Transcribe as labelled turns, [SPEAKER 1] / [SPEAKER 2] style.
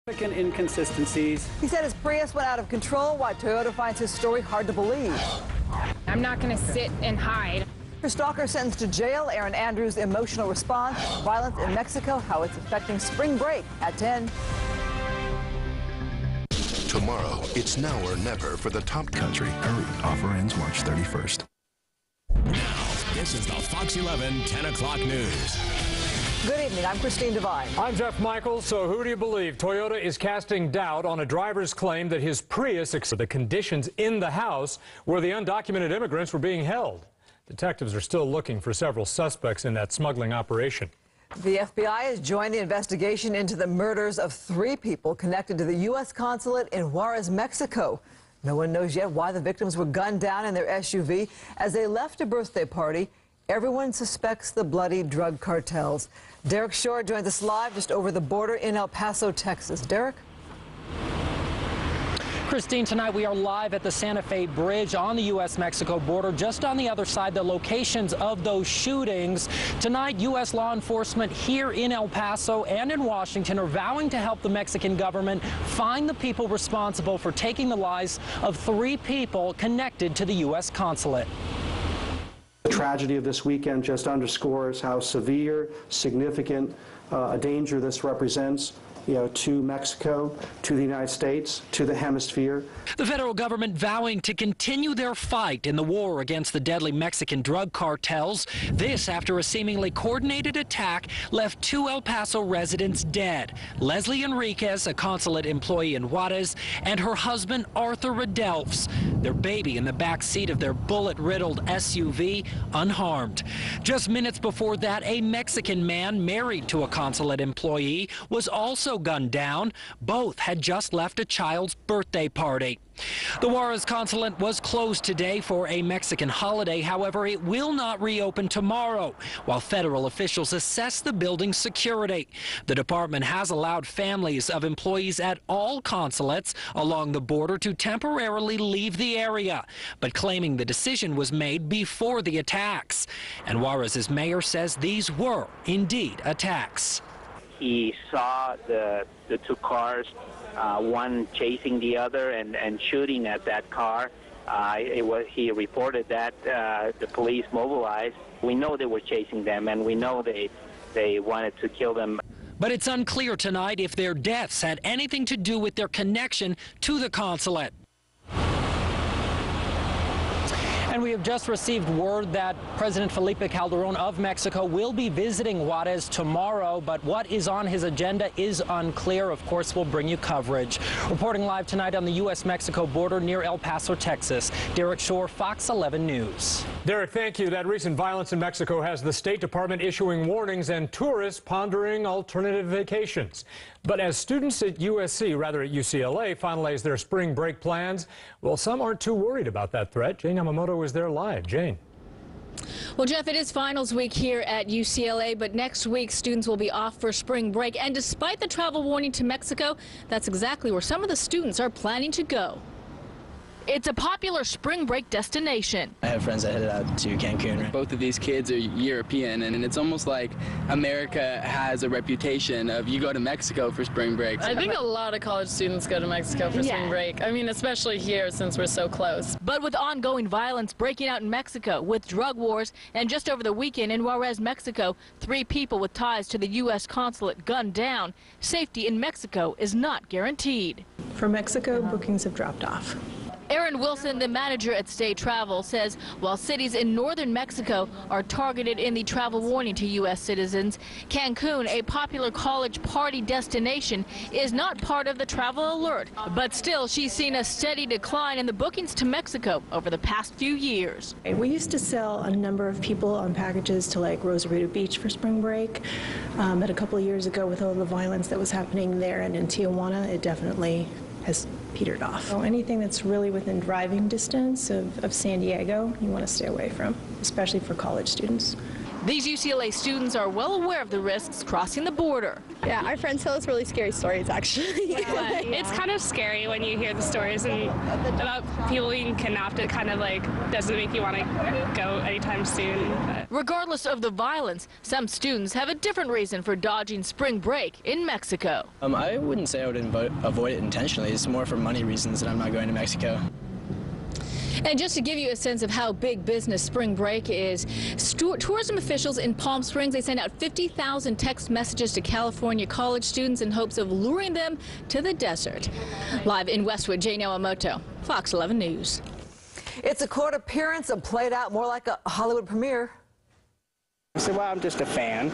[SPEAKER 1] Inconsistencies.
[SPEAKER 2] He said his Prius went out of control, while Toyota finds his story hard to believe.
[SPEAKER 3] I'm not going to sit and hide.
[SPEAKER 2] Her stalker sentenced to jail. Erin Andrews' emotional response, violence in Mexico, how it's affecting spring break at 10.
[SPEAKER 4] Tomorrow, it's now or never for the top country.
[SPEAKER 5] Hurry, offer ends March 31st.
[SPEAKER 6] Now, this is the Fox 11 10 o'clock news.
[SPEAKER 2] Good evening, I'm Christine Devine.
[SPEAKER 7] I'm Jeff Michaels. So who do you believe? Toyota is casting doubt on a driver's claim that his Prius the conditions in the house where the undocumented immigrants were being held. Detectives are still looking for several suspects in that smuggling operation.
[SPEAKER 2] The FBI has joined the investigation into the murders of 3 people connected to the U.S. consulate in Juarez, Mexico. No one knows yet why the victims were gunned down in their SUV as they left a birthday party. Everyone suspects the bloody drug cartels. Derek Shore joins us live just over the border in El Paso, Texas. Derek?
[SPEAKER 8] Christine, tonight we are live at the Santa Fe Bridge on the U.S.-Mexico border, just on the other side, the locations of those shootings. Tonight, U.S. law enforcement here in El Paso and in Washington are vowing to help the Mexican government find the people responsible for taking the lives of 3 people connected to the U.S. consulate.
[SPEAKER 9] The tragedy of this weekend just underscores how severe, significant a danger this represents, to Mexico, to the United States, to the hemisphere.
[SPEAKER 8] The federal government vowing to continue their fight in the war against the deadly Mexican drug cartels. This after a seemingly coordinated attack left 2 El Paso residents dead. Leslie Enriquez, a consulate employee in Juarez, and her husband Arthur Redelfs. Their baby in the back seat of their bullet-riddled SUV, unharmed. Just minutes before that, a Mexican man married to a consulate employee was also gunned down. Both had just left a child's birthday party. The Juarez consulate was closed today for a Mexican holiday. However, it will not reopen tomorrow while federal officials assess the building's security. The department has allowed families of employees at all consulates along the border to temporarily leave the area, but claiming the decision was made before the attacks. And Juarez's mayor says these were indeed attacks.
[SPEAKER 10] He saw the 2 cars, one chasing the other and shooting at that car. He reported that the police mobilized. We know they were chasing them, and we know they wanted to kill them.
[SPEAKER 8] But it's unclear tonight if their deaths had anything to do with their connection to the consulate. And we have just received word that President Felipe Calderón of Mexico will be visiting Juarez tomorrow, but what is on his agenda is unclear. Of course, we'll bring you coverage. Reporting live tonight on the U.S.-Mexico border near El Paso, Texas, Derek Shore, Fox 11 News.
[SPEAKER 7] Derek, thank you. That recent violence in Mexico has the State Department issuing warnings and tourists pondering alternative vacations. But as students at UCLA, finalize their spring break plans, well, some aren't too worried about that threat. Jane Yamamoto is there live. Jane.
[SPEAKER 11] Well, Jeff, it is finals week here at UCLA, but next week students will be off for spring break. And despite the travel warning to Mexico, that's exactly where some of the students are planning to go. It's a popular spring break destination.
[SPEAKER 12] I have friends that headed out to Cancun.
[SPEAKER 13] Both of these kids are European, and it's almost like America has a reputation of you go to Mexico for spring break.
[SPEAKER 14] I think a lot of college students go to Mexico for spring break. I mean, especially here since we're so close.
[SPEAKER 11] But with ongoing violence breaking out in Mexico, with drug wars, and just over the weekend in Juarez, Mexico, 3 people with ties to the U.S. consulate gunned down, safety in Mexico is not guaranteed.
[SPEAKER 15] For Mexico, bookings have dropped off.
[SPEAKER 11] Aaron Wilson, the manager at State Travel, says while cities in northern Mexico are targeted in the travel warning to U.S. citizens, Cancun, a popular college party destination, is not part of the travel alert. But still, she's seen a steady decline in the bookings to Mexico over the past few years.
[SPEAKER 15] We used to sell a number of people on packages to like Rosarito Beach for spring break. But a couple of years ago, with all the violence that was happening there and in Tijuana, it definitely has petered off. So anything that's really within driving distance of San Diego, you want to stay away from, especially for college students.
[SPEAKER 11] These UCLA students are well aware of the risks crossing the border.
[SPEAKER 16] Yeah, our friends tell us really scary stories, actually.
[SPEAKER 17] It's kind of scary when you hear the stories and about people being kidnapped. It kind of like doesn't make you want to go anytime soon. But
[SPEAKER 11] Regardless of the violence, some students have a different reason for dodging spring break in Mexico.
[SPEAKER 12] I wouldn't say I would avoid it intentionally. It's more for money reasons that I'm not going to Mexico.
[SPEAKER 11] And just to give you a sense of how big business spring break is, tourism officials in Palm Springs, they send out 50,000 text messages to California college students in hopes of luring them to the desert. Live in Westwood, Jane Yamamoto, Fox 11 News.
[SPEAKER 2] It's a court appearance played out more like a Hollywood premiere.
[SPEAKER 1] I said, well, I'm just a fan.